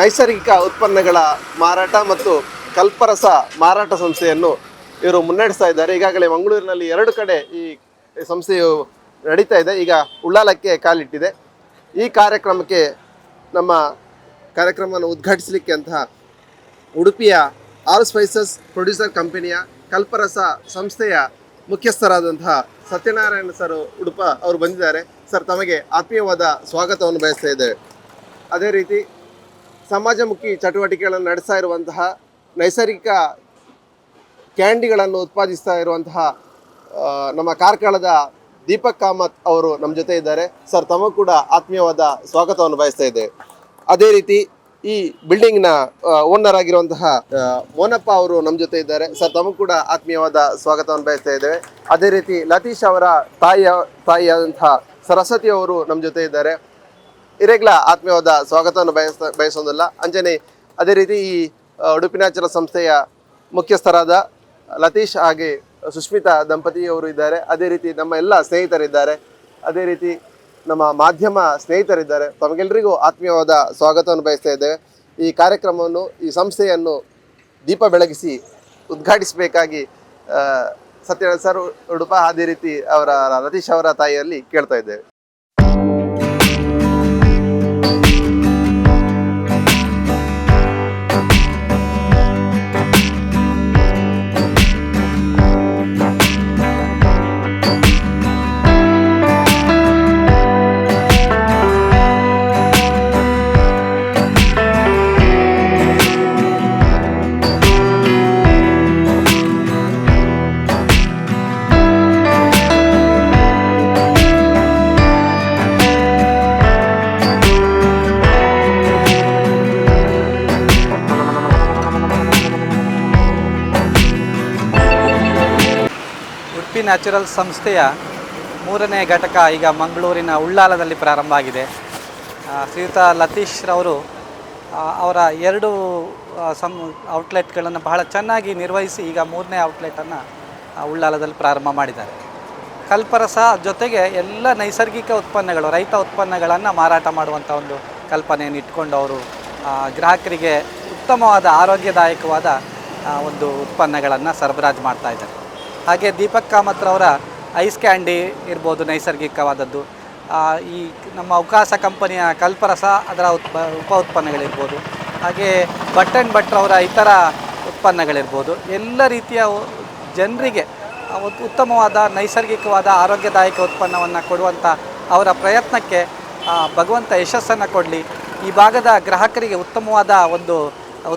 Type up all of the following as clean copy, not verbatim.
ನೈಸರ್ಗಿಕ ಉತ್ಪನ್ನಗಳ ಮಾರಾಟ ಮತ್ತು ಕಲ್ಪರಸ ಮಾರಾಟ ಸಂಸ್ಥೆಯನ್ನು ಇವರು ಮುನ್ನಡೆಸ್ತಾ ಇದ್ದಾರೆ. ಈಗಾಗಲೇ ಮಂಗಳೂರಿನಲ್ಲಿ 2 ಕಡೆ ಈ ಸಂಸ್ಥೆಯು ನಡೀತಾ ಇದೆ. ಈಗ ಉಳ್ಳಾಲಕ್ಕೆ ಕಾಲಿಟ್ಟಿದೆ. ಈ ಕಾರ್ಯಕ್ರಮಕ್ಕೆ ನಮ್ಮ ಕಾರ್ಯಕ್ರಮವನ್ನು ಉದ್ಘಾಟಿಸಲಿಕ್ಕೆ ಅಂತಹ ಉಡುಪಿಯ ಆಲ್ ಸ್ಪೈಸಸ್ ಪ್ರೊಡ್ಯೂಸರ್ ಕಂಪನಿಯ ಕಲ್ಪರಸ ಸಂಸ್ಥೆಯ ಮುಖ್ಯಸ್ಥರಾದಂತಹ ಸತ್ಯನಾರಾಯಣ ಸರ್ ಉಡುಪ ಅವರು ಬಂದಿದ್ದಾರೆ. ಸರ್, ತಮಗೆ ಆತ್ಮೀಯವಾದ ಸ್ವಾಗತವನ್ನು ಬಯಸ್ತಾ ಇದ್ದೇವೆ. ಅದೇ ರೀತಿ ಸಮಾಜಮುಖಿ ಚಟುವಟಿಕೆಗಳನ್ನು ನಡೆಸ್ತಾ ಇರುವಂತಹ ನೈಸರ್ಗಿಕ ಕ್ಯಾಂಡಿಗಳನ್ನು ಉತ್ಪಾದಿಸ್ತಾ ಇರುವಂತಹ ನಮ್ಮ ಕಾರ್ಕಳದ ದೀಪಕ್ ಕಾಮತ್ ಅವರು ನಮ್ಮ ಜೊತೆ ಇದ್ದಾರೆ. ಸರ್, ತಮಗೂ ಕೂಡ ಆತ್ಮೀಯವಾದ ಸ್ವಾಗತವನ್ನು ಬಯಸ್ತಾ ಇದ್ದೇವೆ. ಅದೇ ರೀತಿ ಈ ಬಿಲ್ಡಿಂಗ್ನ ಓನರ್ ಆಗಿರುವಂತಹ ಮೋನಪ್ಪ ಅವರು ನಮ್ಮ ಜೊತೆ ಇದ್ದಾರೆ. ಸರ್, ತಮಗೂ ಕೂಡ ಆತ್ಮೀಯವಾದ ಸ್ವಾಗತವನ್ನು ಬಯಸ್ತಾ ಇದ್ದೇವೆ. ಅದೇ ರೀತಿ ಲತೀಶ್ ಅವರ ತಾಯಿಯಾದಂತಹ ಸರಸ್ವತಿ ಅವರು ನಮ್ಮ ಜೊತೆ ಇದ್ದಾರೆ. ಇರೆಗ್ಲ ಆತ್ಮೀಯವಾದ ಸ್ವಾಗತವನ್ನು ಬಯಸೋದಿಲ್ಲ ಅಂಜನೆ. ಅದೇ ರೀತಿ ಈ ಉಡುಪಿ ನ್ಯಾಚುರಲ್ ಸಂಸ್ಥೆಯ ಮುಖ್ಯಸ್ಥರಾದ ಲತೀಶ್ ಹಾಗೆ ಸುಷ್ಮಿತಾ ದಂಪತಿಯವರು ಇದ್ದಾರೆ. ಅದೇ ರೀತಿ ನಮ್ಮ ಎಲ್ಲ ಸ್ನೇಹಿತರಿದ್ದಾರೆ. ಅದೇ ರೀತಿ ನಮ್ಮ ಮಾಧ್ಯಮ ಸ್ನೇಹಿತರಿದ್ದಾರೆ. ತಮಗೆಲ್ಲರಿಗೂ ಆತ್ಮೀಯವಾದ ಸ್ವಾಗತವನ್ನು ಬಯಸ್ತಾ ಇದ್ದೇವೆ. ಈ ಕಾರ್ಯಕ್ರಮವನ್ನು, ಈ ಸಂಸ್ಥೆಯನ್ನು ದೀಪ ಬೆಳಗಿಸಿ ಉದ್ಘಾಟಿಸಬೇಕಾಗಿ ಸತ್ಯನಾರಾಯಣ ಸರ್ ಉಡುಪ, ಅದೇ ರೀತಿ ಅವರ ಲತೀಶ್ ಅವರ ತಾಯಿಯಲ್ಲಿ ಕೇಳ್ತಾ ಇದ್ದೇವೆ. ನ್ಯಾಚುರಲ್ ಸಂಸ್ಥೆಯ 3ನೇ ಘಟಕ ಈಗ ಮಂಗಳೂರಿನ ಉಳ್ಳಾಲದಲ್ಲಿ ಪ್ರಾರಂಭ ಆಗಿದೆ. ಶ್ರೀಯುತ ಲತೀಶ್ ರವರು ಅವರ 2 ಔಟ್ಲೆಟ್ಗಳನ್ನು ಬಹಳ ಚೆನ್ನಾಗಿ ನಿರ್ವಹಿಸಿ ಈಗ 3ನೇ ಔಟ್ಲೆಟನ್ನು ಉಳ್ಳಾಲದಲ್ಲಿ ಪ್ರಾರಂಭ ಮಾಡಿದ್ದಾರೆ. ಕಲ್ಪರಸ ಜೊತೆಗೆ ಎಲ್ಲ ನೈಸರ್ಗಿಕ ಉತ್ಪನ್ನಗಳು, ರೈತ ಉತ್ಪನ್ನಗಳನ್ನು ಮಾರಾಟ ಮಾಡುವಂಥ ಒಂದು ಕಲ್ಪನೆಯನ್ನು ಇಟ್ಕೊಂಡು ಅವರು ಗ್ರಾಹಕರಿಗೆ ಉತ್ತಮವಾದ ಆರೋಗ್ಯದಾಯಕವಾದ ಒಂದು ಉತ್ಪನ್ನಗಳನ್ನು ಸರಬರಾಜು ಮಾಡ್ತಾಯಿದ್ದಾರೆ. ಹಾಗೆ ದೀಪಕ್ ಕಾಮತ್ರವರ ಐಸ್ ಕ್ಯಾಂಡಿ ಇರ್ಬೋದು, ನೈಸರ್ಗಿಕವಾದದ್ದು. ಈ ನಮ್ಮ ಅವಕಾಶ ಕಂಪನಿಯ ಕಲ್ಪರಸ, ಅದರ ಉಪ ಉತ್ಪನ್ನಗಳಿರ್ಬೋದು. ಹಾಗೆ ಭಟ್ ಆ್ಯಂಡ್ ಭಟ್ರವರ ಇತರ ಉತ್ಪನ್ನಗಳಿರ್ಬೋದು. ಎಲ್ಲ ರೀತಿಯ ಜನರಿಗೆ ಉತ್ತಮವಾದ ನೈಸರ್ಗಿಕವಾದ ಆರೋಗ್ಯದಾಯಕ ಉತ್ಪನ್ನವನ್ನು ಕೊಡುವಂಥ ಅವರ ಪ್ರಯತ್ನಕ್ಕೆ ಭಗವಂತ ಯಶಸ್ಸನ್ನು ಕೊಡಲಿ. ಈ ಭಾಗದ ಗ್ರಾಹಕರಿಗೆ ಉತ್ತಮವಾದ ಒಂದು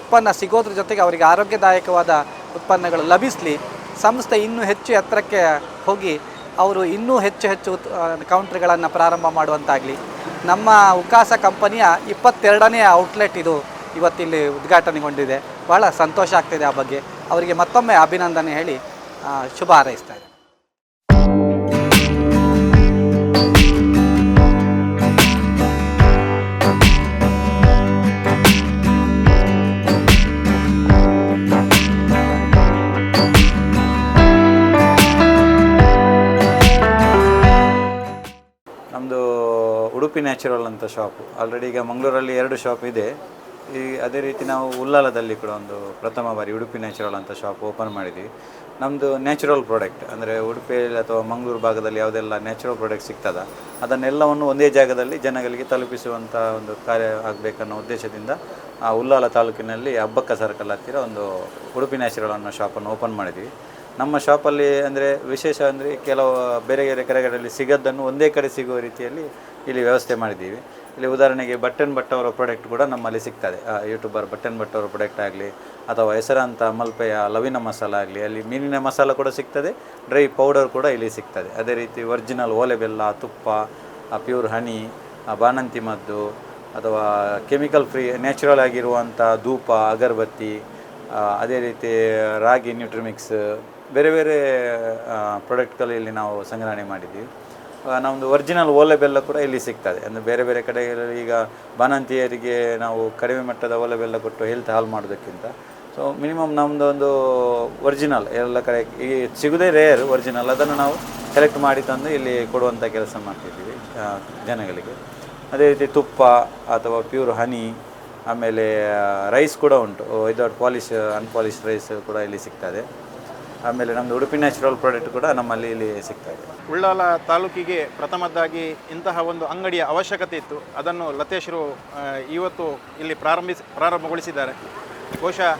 ಉತ್ಪನ್ನ ಸಿಗೋದ್ರ ಜೊತೆಗೆ ಅವರಿಗೆ ಆರೋಗ್ಯದಾಯಕವಾದ ಉತ್ಪನ್ನಗಳು ಲಭಿಸಲಿ. ಸಂಸ್ಥೆ ಇನ್ನೂ ಹೆಚ್ಚು ಎತ್ತರಕ್ಕೆ ಹೋಗಿ ಅವರು ಇನ್ನೂ ಹೆಚ್ಚು ಕೌಂಟ್ರ್ಗಳನ್ನು ಪ್ರಾರಂಭ ಮಾಡುವಂತಾಗಲಿ. ನಮ್ಮ ಉಕಾಸ ಕಂಪನಿಯ 22ನೇ ಔಟ್ಲೆಟ್ ಇದು ಇವತ್ತಿಲ್ಲಿ ಉದ್ಘಾಟನೆಗೊಂಡಿದೆ. ಬಹಳ ಸಂತೋಷ ಆಗ್ತಿದೆ. ಆ ಬಗ್ಗೆ ಅವರಿಗೆ ಮತ್ತೊಮ್ಮೆ ಅಭಿನಂದನೆ ಹೇಳಿ ಶುಭ ಹಾರೈಸ್ತಾರೆ. ನಮ್ಮದು ಉಡುಪಿ ನ್ಯಾಚುರಲ್ ಅಂತ ಶಾಪು ಆಲ್ರೆಡಿ ಈಗ ಮಂಗಳೂರಲ್ಲಿ 2 ಶಾಪ್ ಇದೆ. ಅದೇ ರೀತಿ ನಾವು ಉಳ್ಳಾಲದಲ್ಲಿ ಕೂಡ ಒಂದು ಪ್ರಥಮ ಬಾರಿ ಉಡುಪಿ ನ್ಯಾಚುರಲ್ ಅಂತ ಶಾಪ್ ಓಪನ್ ಮಾಡಿದ್ದೀವಿ. ನಮ್ಮದು ನ್ಯಾಚುರಲ್ ಪ್ರಾಡಕ್ಟ್ ಅಂದರೆ ಉಡುಪಿಯಲ್ಲಿ ಅಥವಾ ಮಂಗಳೂರು ಭಾಗದಲ್ಲಿ ಯಾವುದೆಲ್ಲ ನ್ಯಾಚುರಲ್ ಪ್ರಾಡಕ್ಟ್ ಸಿಗ್ತದ ಅದನ್ನೆಲ್ಲವನ್ನು ಒಂದೇ ಜಾಗದಲ್ಲಿ ಜನಗಳಿಗೆ ತಲುಪಿಸುವಂಥ ಒಂದು ಕಾರ್ಯ ಆಗಬೇಕನ್ನೋ ಉದ್ದೇಶದಿಂದ ಉಳ್ಳಾಲ ತಾಲೂಕಿನಲ್ಲಿ ಅಬ್ಬಕ್ಕ ಸರ್ಕಲ್ ಹತ್ತಿರ ಒಂದು ಉಡುಪಿ ನ್ಯಾಚುರಲ್ ಅನ್ನೋ ಶಾಪನ್ನು ಓಪನ್ ಮಾಡಿದ್ದೀವಿ. ನಮ್ಮ ಶಾಪಲ್ಲಿ ಅಂದರೆ ವಿಶೇಷ ಅಂದರೆ ಕೆಲವು ಬೇರೆ ಬೇರೆ ಕಡೆಗಳಲ್ಲಿ ಸಿಗೋದನ್ನು ಒಂದೇ ಕಡೆ ಸಿಗುವ ರೀತಿಯಲ್ಲಿ ಇಲ್ಲಿ ವ್ಯವಸ್ಥೆ ಮಾಡಿದ್ದೀವಿ. ಇಲ್ಲಿ ಉದಾಹರಣೆಗೆ ಭಟ್ ಆ್ಯಂಡ್ ಭಟ್ ಅವರ ಪ್ರಾಡಕ್ಟ್ ಕೂಡ ನಮ್ಮಲ್ಲಿ ಸಿಗ್ತದೆ. ಯೂಟ್ಯೂಬರ್ ಭಟ್ ಆ್ಯಂಡ್ ಭಟ್ ಅವರ ಪ್ರಾಡಕ್ಟ್ ಆಗಲಿ ಅಥವಾ ಹೆಸರಾಂತ ಮಲ್ಪೆಯ ಲವಿನ ಮಸಾಲ ಆಗಲಿ, ಅಲ್ಲಿ ಮೀನಿನ ಮಸಾಲ ಕೂಡ ಸಿಗ್ತದೆ, ಡ್ರೈ ಪೌಡರ್ ಕೂಡ ಇಲ್ಲಿ ಸಿಗ್ತದೆ. ಅದೇ ರೀತಿ ಒರಿಜಿನಲ್ ಓಲೆ ಬೆಲ್ಲ, ತುಪ್ಪ, ಪ್ಯೂರ್ ಹನಿ, ಬಾಣಂತಿ ಮದ್ದು ಅಥವಾ ಕೆಮಿಕಲ್ ಫ್ರೀ ನ್ಯಾಚುರಲ್ ಆಗಿರುವಂಥ ಧೂಪ, ಅಗರಬತ್ತಿ, ಅದೇ ರೀತಿ ರಾಗಿ ನ್ಯೂಟ್ರಿಮಿಕ್ಸ್, ಬೇರೆ ಬೇರೆ ಪ್ರಾಡಕ್ಟ್ಗಳು ಇಲ್ಲಿ ನಾವು ಸಂಗ್ರಹಣೆ ಮಾಡಿದ್ದೀವಿ. ನಮ್ಮದು ಒರಿಜಿನಲ್ ಓಲೆ ಬೆಲ್ಲ ಕೂಡ ಇಲ್ಲಿ ಸಿಗ್ತದೆ. ಅಂದರೆ ಬೇರೆ ಬೇರೆ ಕಡೆಗಳಲ್ಲಿ ಈಗ ಬಾಣಂತಿಯರಿಗೆ ನಾವು ಕಡಿಮೆ ಮಟ್ಟದ ಓಲೆ ಬೆಲ್ಲ ಕೊಟ್ಟು ಹೆಲ್ತ್ ಹಾಳು ಮಾಡೋದಕ್ಕಿಂತ ಸೊ ಮಿನಿಮಮ್ ನಮ್ಮದು ಒಂದು ಒರಿಜಿನಲ್ ಎಲ್ಲ ಕಡೆ ಈ ಸಿಗೋದೇ ರೇರ್ ಒರಿಜಿನಲ್, ಅದನ್ನು ನಾವು ಸೆಲೆಕ್ಟ್ ಮಾಡಿ ತಂದು ಇಲ್ಲಿ ಕೊಡುವಂಥ ಕೆಲಸ ಮಾಡ್ತಿದ್ದೀವಿ ಜನಗಳಿಗೆ. ಅದೇ ರೀತಿ ತುಪ್ಪ ಅಥವಾ ಪ್ಯೂರ್ ಹನಿ, ಆಮೇಲೆ ರೈಸ್ ಕೂಡ ಉಂಟು, ವಿದೌಟ್ ಪಾಲಿಶ್ ಅನ್ಪಾಲಿಶ್ ರೈಸ್ ಕೂಡ ಇಲ್ಲಿ ಸಿಗ್ತದೆ. ಆಮೇಲೆ ನಮ್ಮದು ಉಡುಪಿ ನ್ಯಾಚುರಲ್ ಪ್ರಾಡಕ್ಟ್ ಕೂಡ ನಮ್ಮಲ್ಲಿ ಇಲ್ಲಿ ಸಿಗ್ತದೆ. ಉಳ್ಳಾಲ ತಾಲೂಕಿಗೆ ಪ್ರಥಮದ್ದಾಗಿ ಇಂತಹ ಒಂದು ಅಂಗಡಿಯ ಅವಶ್ಯಕತೆ ಇತ್ತು. ಅದನ್ನು ಲತೇಶರು ಇವತ್ತು ಇಲ್ಲಿ ಪ್ರಾರಂಭಗೊಳಿಸಿದ್ದಾರೆ. ಬಹುಶಃ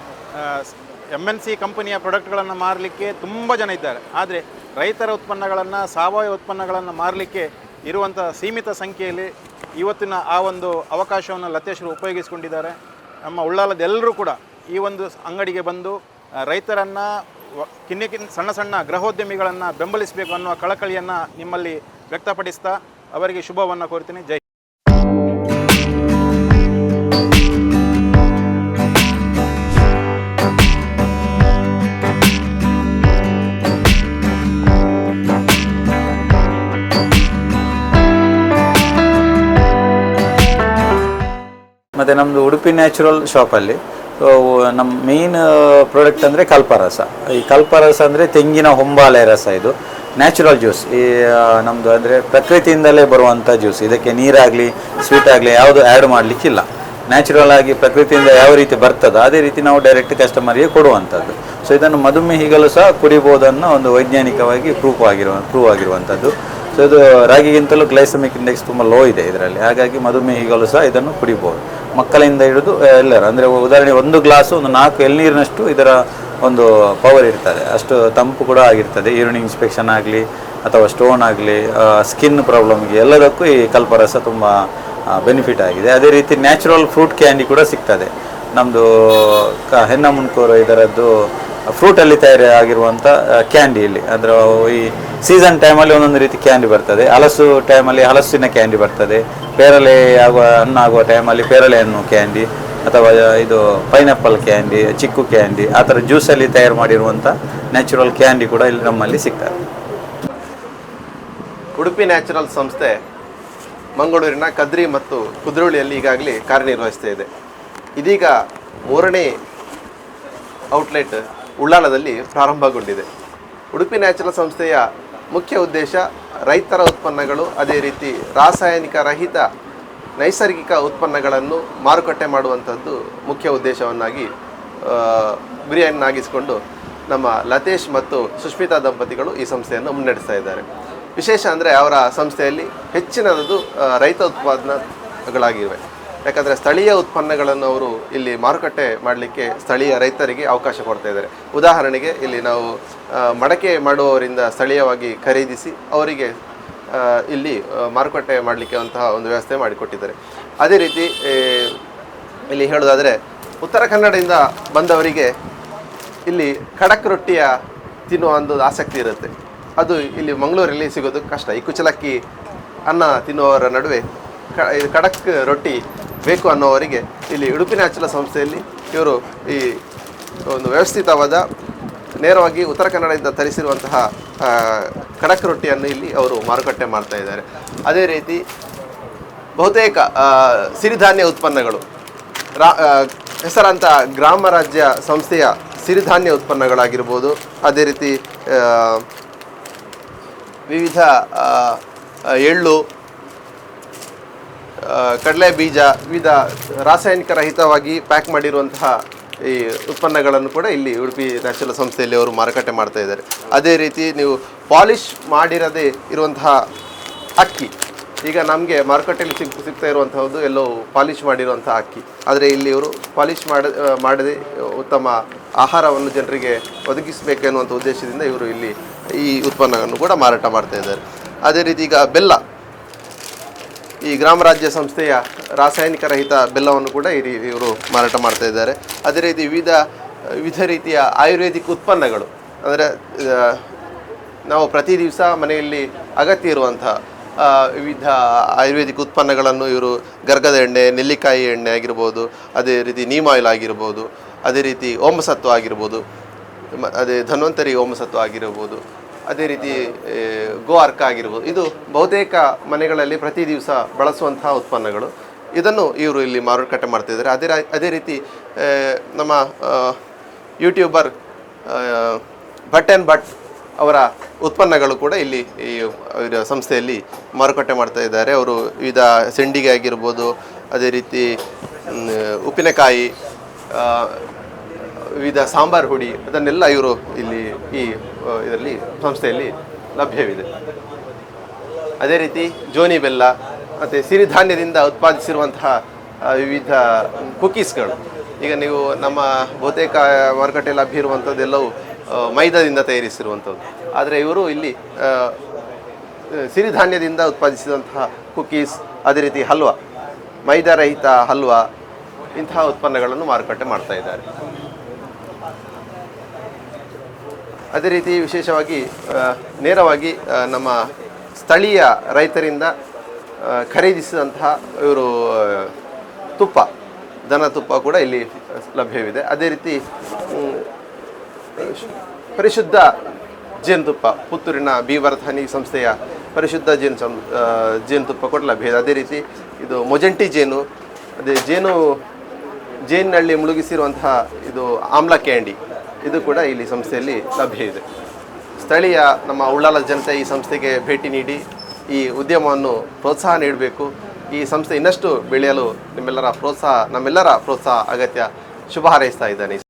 MNC ಕಂಪನಿಯ ಪ್ರಾಡಕ್ಟ್ಗಳನ್ನು ಮಾರಲಿಕ್ಕೆ ತುಂಬ ಜನ ಇದ್ದಾರೆ. ಆದರೆ ರೈತರ ಉತ್ಪನ್ನಗಳನ್ನು, ಸಾವಯವ ಉತ್ಪನ್ನಗಳನ್ನು ಮಾರಲಿಕ್ಕೆ ಇರುವಂಥ ಸೀಮಿತ ಸಂಖ್ಯೆಯಲ್ಲಿ ಇವತ್ತಿನ ಆ ಒಂದು ಅವಕಾಶವನ್ನು ಲತೇಶರು ಉಪಯೋಗಿಸಿಕೊಂಡಿದ್ದಾರೆ. ನಮ್ಮ ಉಳ್ಳಾಲದೆಲ್ಲರೂ ಕೂಡ ಈ ಒಂದು ಅಂಗಡಿಗೆ ಬಂದು ರೈತರನ್ನು ಸಣ್ಣ ಸಣ್ಣ ಗೃಹೋದ್ಯಮಿಗಳನ್ನು ಬೆಂಬಲಿಸಬೇಕು ಅನ್ನುವ ಕಳಕಳಿಯನ್ನು ನಿಮ್ಮಲ್ಲಿ ವ್ಯಕ್ತಪಡಿಸ್ತಾ ಅವರಿಗೆ ಶುಭವನ್ನು ಕೋರ್ತೀನಿ. ಜೈ. ಮತ್ತು ನಮ್ಮದು ಉಡುಪಿ ನ್ಯಾಚುರಲ್ ಶಾಪಲ್ಲಿ ನಮ್ಮ ಮೇಯ್ನ್ ಪ್ರಾಡಕ್ಟ್ ಅಂದರೆ ಕಲ್ಪರಸ. ಈ ಕಲ್ಪರಸ ಅಂದರೆ ತೆಂಗಿನ ಹೊಂಬಾಳೆ ರಸ. ಇದು ನ್ಯಾಚುರಲ್ ಜ್ಯೂಸ್. ಈ ನಮ್ಮದು ಅಂದರೆ ಪ್ರಕೃತಿಯಿಂದಲೇ ಬರುವಂಥ ಜ್ಯೂಸ್. ಇದಕ್ಕೆ ನೀರಾಗಲಿ ಸ್ವೀಟ್ ಆಗಲಿ ಯಾವುದು ಆ್ಯಡ್ ಮಾಡಲಿಕ್ಕಿಲ್ಲ. ನ್ಯಾಚುರಲ್ ಆಗಿ ಪ್ರಕೃತಿಯಿಂದ ಯಾವ ರೀತಿ ಬರ್ತದೋ ಅದೇ ರೀತಿ ನಾವು ಡೈರೆಕ್ಟ್ ಕಸ್ಟಮರಿಗೆ ಕೊಡುವಂಥದ್ದು. ಸೊ ಇದನ್ನು ಮಧುಮೇಹಿಗಳು ಸಹ ಕುಡಿಬೋದನ್ನು ಒಂದು ವೈಜ್ಞಾನಿಕವಾಗಿ ಪ್ರೂವ್ ಆಗಿರುವಂಥದ್ದು. ಸೊ ಇದು ರಾಗಿಗಿಂತಲೂ ಗ್ಲೈಸಮಿಕ್ ಇಂಡೆಕ್ಸ್ ತುಂಬ ಲೋ ಇದೆ ಇದರಲ್ಲಿ. ಹಾಗಾಗಿ ಮಧುಮೇಹಿಗಳು ಸಹ ಇದನ್ನು ಕುಡಿಬೋದು, ಮಕ್ಕಳಿಂದ ಹಿಡಿದು ಎಲ್ಲರೂ. ಅಂದರೆ ಉದಾಹರಣೆ 1 ಗ್ಲಾಸು ಒಂದು 4 ಎಳ್ನೀರಿನಷ್ಟು ಇದರ ಒಂದು ಪವರ್ ಇರ್ತದೆ. ಅಷ್ಟು ತಂಪು ಕೂಡ ಆಗಿರ್ತದೆ. ಯೂರಿನ್ ಇನ್ಸ್ಪೆಕ್ಷನ್ ಆಗಲಿ ಅಥವಾ ಸ್ಟೋನ್ ಆಗಲಿ, ಸ್ಕಿನ್ ಪ್ರಾಬ್ಲಮ್ಗೆ ಎಲ್ಲದಕ್ಕೂ ಈ ಕಲ್ಪರಸ ತುಂಬ ಬೆನಿಫಿಟ್ ಆಗಿದೆ. ಅದೇ ರೀತಿ ನ್ಯಾಚುರಲ್ ಫ್ರೂಟ್ ಕ್ಯಾಂಡಿ ಕೂಡ ಸಿಗ್ತದೆ. ನಮ್ಮದು ಹೆನ್ನ ಮುನ್ಕೋರು ಇದರದ್ದು ಫ್ರೂಟಲ್ಲಿ ತಯಾರಾಗಿರುವಂಥ ಕ್ಯಾಂಡಿ ಇಲ್ಲಿ. ಅಂದರೆ ಈ ಸೀಸನ್ ಟೈಮಲ್ಲಿ ಒಂದೊಂದು ರೀತಿ ಕ್ಯಾಂಡಿ ಬರ್ತದೆ. ಹಲಸು ಟೈಮಲ್ಲಿ ಹಲಸಿನ ಕ್ಯಾಂಡಿ ಬರ್ತದೆ. ಪೇರಳೆ ಹಣ್ಣು ಆಗುವ ಟೈಮಲ್ಲಿ ಪೇರಳೆ ಹಣ್ಣು ಕ್ಯಾಂಡಿ, ಅಥವಾ ಇದು ಪೈನಾಪಲ್ ಕ್ಯಾಂಡಿ, ಚಿಕ್ಕು ಕ್ಯಾಂಡಿ, ಆ ಥರ ಜ್ಯೂಸಲ್ಲಿ ತಯಾರು ಮಾಡಿರುವಂಥ ನ್ಯಾಚುರಲ್ ಕ್ಯಾಂಡಿ ಕೂಡ ಇಲ್ಲಿ ನಮ್ಮಲ್ಲಿ ಸಿಗ್ತದೆ. ಉಡುಪಿ ನ್ಯಾಚುರಲ್ ಸಂಸ್ಥೆ ಮಂಗಳೂರಿನ ಕದ್ರಿ ಮತ್ತು ಕುದ್ರೋಳಿಯಲ್ಲಿ ಈಗಾಗಲೇ ಕಾರ್ಯನಿರ್ವಹಿಸ್ತಾ ಇದೆ. ಇದೀಗ 3ನೇ ಔಟ್ಲೆಟ್ ಉಳ್ಳಾಲದಲ್ಲಿ ಪ್ರಾರಂಭಗೊಂಡಿದೆ. ಉಡುಪಿ ನ್ಯಾಚುರಲ್ ಸಂಸ್ಥೆಯ ಮುಖ್ಯ ಉದ್ದೇಶ ರೈತರ ಉತ್ಪನ್ನಗಳು, ಅದೇ ರೀತಿ ರಾಸಾಯನಿಕ ರಹಿತ ನೈಸರ್ಗಿಕ ಉತ್ಪನ್ನಗಳನ್ನು ಮಾರುಕಟ್ಟೆ ಮಾಡುವಂಥದ್ದು ಮುಖ್ಯ ಉದ್ದೇಶವನ್ನಾಗಿ ಗುರಿಯನ್ನಾಗಿಸಿಕೊಂಡು ನಮ್ಮ ಲತೇಶ್ ಮತ್ತು ಸುಷ್ಮಿತಾ ದಂಪತಿಗಳು ಈ ಸಂಸ್ಥೆಯನ್ನು ಮುನ್ನಡೆಸ್ತಾ ಇದ್ದಾರೆ. ವಿಶೇಷ ಅಂದರೆ ಅವರ ಸಂಸ್ಥೆಯಲ್ಲಿ ಹೆಚ್ಚಿನದು ರೈತ ಉತ್ಪಾದನೆಗಳಾಗಿವೆ. ಯಾಕಂದರೆ ಸ್ಥಳೀಯ ಉತ್ಪನ್ನಗಳನ್ನು ಅವರು ಇಲ್ಲಿ ಮಾರುಕಟ್ಟೆ ಮಾಡಲಿಕ್ಕೆ ಸ್ಥಳೀಯ ರೈತರಿಗೆ ಅವಕಾಶ ಕೊಡ್ತಾ ಇದ್ದಾರೆ. ಉದಾಹರಣೆಗೆ ಇಲ್ಲಿ ನಾವು ಮಡಕೆ ಮಾಡುವವರಿಂದ ಸ್ಥಳೀಯವಾಗಿ ಖರೀದಿಸಿ ಅವರಿಗೆ ಇಲ್ಲಿ ಮಾರುಕಟ್ಟೆ ಮಾಡಲಿಕ್ಕೆ ಅಂತಹ ಒಂದು ವ್ಯವಸ್ಥೆ ಮಾಡಿಕೊಟ್ಟಿದ್ದಾರೆ. ಅದೇ ರೀತಿ ಇಲ್ಲಿ ಹೇಳೋದಾದರೆ ಉತ್ತರ ಕನ್ನಡದಿಂದ ಬಂದವರಿಗೆ ಇಲ್ಲಿ ಖಡಕ್ ರೊಟ್ಟಿಯ ತಿನ್ನುವ ಒಂದು ಆಸಕ್ತಿ ಇರುತ್ತೆ. ಅದು ಇಲ್ಲಿ ಮಂಗಳೂರಲ್ಲಿ ಸಿಗೋದು ಕಷ್ಟ. ಈ ಕುಚಲಕ್ಕಿ ಅನ್ನ ತಿನ್ನುವವರ ನಡುವೆ ಖಡಕ್ ರೊಟ್ಟಿ ಬೇಕು ಅನ್ನೋವರಿಗೆ ಇಲ್ಲಿ ಉಡುಪಿ ನ್ಯಾಚುರಲ್ ಸಂಸ್ಥೆಯಲ್ಲಿ ಇವರು ಈ ಒಂದು ವ್ಯವಸ್ಥಿತವಾದ ನೇರವಾಗಿ ಉತ್ತರ ಕನ್ನಡದಿಂದ ತರಿಸಿರುವಂತಹ ಖಡಕ್ ರೊಟ್ಟಿಯನ್ನು ಇಲ್ಲಿ ಅವರು ಮಾರುಕಟ್ಟೆ ಮಾಡ್ತಾ ಇದ್ದಾರೆ. ಅದೇ ರೀತಿ ಬಹುತೇಕ ಸಿರಿಧಾನ್ಯ ಉತ್ಪನ್ನಗಳು, ಹೆಸರಾಂತ ಗ್ರಾಮ ರಾಜ್ಯ ಸಂಸ್ಥೆಯ ಸಿರಿಧಾನ್ಯ ಉತ್ಪನ್ನಗಳಾಗಿರ್ಬೋದು, ಅದೇ ರೀತಿ ವಿವಿಧ ಎಳ್ಳು, ಕಡಲೆ ಬೀಜ, ವಿವಿಧ ರಾಸಾಯನಿಕ ರಹಿತವಾಗಿ ಪ್ಯಾಕ್ ಮಾಡಿರುವಂತಹ ಈ ಉತ್ಪನ್ನಗಳನ್ನು ಕೂಡ ಇಲ್ಲಿ ಉಡುಪಿ ನ್ಯಾಚುರಲ್ ಸಂಸ್ಥೆಯಲ್ಲಿ ಅವರು ಮಾರುಕಟ್ಟೆ ಮಾಡ್ತಾ ಇದ್ದಾರೆ. ಅದೇ ರೀತಿ ನೀವು ಪಾಲಿಷ್ ಮಾಡಿರದೇ ಇರುವಂತಹ ಅಕ್ಕಿ, ಈಗ ನಮಗೆ ಮಾರುಕಟ್ಟೆಯಲ್ಲಿ ಸಿಗ್ತಾ ಇರುವಂತಹದ್ದು ಎಲ್ಲೋ ಪಾಲಿಷ್ ಮಾಡಿರುವಂತಹ ಅಕ್ಕಿ. ಆದರೆ ಇಲ್ಲಿ ಇವರು ಪಾಲಿಷ್ ಮಾಡದೆ ಉತ್ತಮ ಆಹಾರವನ್ನು ಜನರಿಗೆ ಒದಗಿಸಬೇಕೆನ್ನುವಂಥ ಉದ್ದೇಶದಿಂದ ಇವರು ಇಲ್ಲಿ ಈ ಉತ್ಪನ್ನವನ್ನು ಕೂಡ ಮಾರಾಟ ಮಾಡ್ತಾ ಇದ್ದಾರೆ. ಅದೇ ರೀತಿ ಈಗ ಬೆಲ್ಲ, ಈ ಗ್ರಾಮ ರಾಜ್ಯ ಸಂಸ್ಥೆಯ ರಾಸಾಯನಿಕ ರಹಿತ ಬೆಲ್ಲವನ್ನು ಕೂಡ ಇವರು ಮಾರಾಟ ಮಾಡ್ತಾ ಇದ್ದಾರೆ. ಅದೇ ರೀತಿ ವಿವಿಧ ರೀತಿಯ ಆಯುರ್ವೇದಿಕ್ ಉತ್ಪನ್ನಗಳು, ಅಂದರೆ ನಾವು ಪ್ರತಿ ದಿವಸ ಮನೆಯಲ್ಲಿ ಅಗತ್ಯ ಇರುವಂತಹ ವಿವಿಧ ಆಯುರ್ವೇದಿಕ್ ಉತ್ಪನ್ನಗಳನ್ನು ಇವರು ಗರ್ಗದ ಎಣ್ಣೆ, ನೆಲ್ಲಿಕಾಯಿ ಎಣ್ಣೆ ಆಗಿರ್ಬೋದು, ಅದೇ ರೀತಿ ನೀಮ್ ಆಯಿಲ್ ಆಗಿರ್ಬೋದು, ಅದೇ ರೀತಿ ಓಮಸತ್ವ ಆಗಿರ್ಬೋದು, ಅದೇ ಧನ್ವಂತರಿ ಓಮಸತ್ವ ಆಗಿರ್ಬೋದು, ಅದೇ ರೀತಿ ಗೋ ಅರ್ಕ ಆಗಿರ್ಬೋದು. ಇದು ಬಹುತೇಕ ಮನೆಗಳಲ್ಲಿ ಪ್ರತಿ ದಿವಸ ಬಳಸುವಂತಹ ಉತ್ಪನ್ನಗಳು. ಇದನ್ನು ಇವರು ಇಲ್ಲಿ ಮಾರುಕಟ್ಟೆ ಮಾಡ್ತಿದ್ದಾರೆ. ಅದೇ ರೀತಿ ನಮ್ಮ ಯೂಟ್ಯೂಬರ್ ಭಟ್ ಆ್ಯಂಡ್ ಭಟ್ ಅವರ ಉತ್ಪನ್ನಗಳು ಕೂಡ ಇಲ್ಲಿ ಈ ಸಂಸ್ಥೆಯಲ್ಲಿ ಮಾರುಕಟ್ಟೆ ಮಾಡ್ತಾ ಇದ್ದಾರೆ. ಅವರು ವಿವಿಧ ಸೆಂಡಿಗೆ ಆಗಿರ್ಬೋದು, ಅದೇ ರೀತಿ ಉಪ್ಪಿನಕಾಯಿ, ವಿವಿಧ ಸಾಂಬಾರು ಹುಡಿ ಅದನ್ನೆಲ್ಲ ಇವರು ಇಲ್ಲಿ ಈ ಇದರಲ್ಲಿ ಸಂಸ್ಥೆಯಲ್ಲಿ ಲಭ್ಯವಿದೆ. ಅದೇ ರೀತಿ ಜೋನಿ ಬೆಲ್ಲ ಮತ್ತು ಸಿರಿಧಾನ್ಯದಿಂದ ಉತ್ಪಾದಿಸಿರುವಂತಹ ವಿವಿಧ ಕುಕೀಸ್ಗಳು. ಈಗ ನೀವು ನಮ್ಮ ಬಹುತೇಕ ಮಾರುಕಟ್ಟೆಯಲ್ಲಿ ಲಭ್ಯ ಇರುವಂಥದ್ದೆಲ್ಲವೂ ಮೈದಾದಿಂದ ತಯಾರಿಸಿರುವಂಥದ್ದು. ಆದರೆ ಇವರು ಇಲ್ಲಿ ಸಿರಿಧಾನ್ಯದಿಂದ ಉತ್ಪಾದಿಸಿದಂತಹ ಕುಕೀಸ್, ಅದೇ ರೀತಿ ಹಲ್ವಾ, ಮೈದಾರಹಿತ ಹಲ್ವಾ, ಇಂತಹ ಉತ್ಪನ್ನಗಳನ್ನು ಮಾರುಕಟ್ಟೆ ಮಾಡ್ತಾ ಇದ್ದಾರೆ. ಅದೇ ರೀತಿ ವಿಶೇಷವಾಗಿ ನೇರವಾಗಿ ನಮ್ಮ ಸ್ಥಳೀಯ ರೈತರಿಂದ ಖರೀದಿಸಿದಂತಹ ಇವರು ತುಪ್ಪ, ದನ ತುಪ್ಪ ಕೂಡ ಇಲ್ಲಿ ಲಭ್ಯವಿದೆ. ಅದೇ ರೀತಿ ಪರಿಶುದ್ಧ ಜೇನುತುಪ್ಪ, ಪುತ್ತೂರಿನ ಬೀವರ್ಧನಿ ಸಂಸ್ಥೆಯ ಪರಿಶುದ್ಧ ಜೇನುತುಪ್ಪ ಕೂಡ ಲಭ್ಯ ಇದೆ. ಅದೇ ರೀತಿ ಇದು ಮೊಜೆಂಟಿ ಜೇನು, ಅದೇ ಜೇನಿನಲ್ಲಿ ಮುಳುಗಿಸಿರುವಂತಹ ಇದು ಆಮ್ಲ ಕ್ಯಾಂಡಿ, ಇದು ಕೂಡ ಇಲ್ಲಿ ಸಂಸ್ಥೆಯಲ್ಲಿ ಲಭ್ಯ ಇದೆ. ಸ್ಥಳೀಯ ನಮ್ಮ ಉಳ್ಳಾಲ ಜನತೆ ಈ ಸಂಸ್ಥೆಗೆ ಭೇಟಿ ನೀಡಿ ಈ ಉದ್ಯಮವನ್ನು ಪ್ರೋತ್ಸಾಹ ನೀಡಬೇಕು. ಈ ಸಂಸ್ಥೆ ಇನ್ನಷ್ಟು ಬೆಳೆಯಲು ನಮ್ಮೆಲ್ಲರ ಪ್ರೋತ್ಸಾಹ ಅಗತ್ಯ. ಶುಭ ಹಾರೈಸ್ತಾ ಇದ್ದಾನೆ.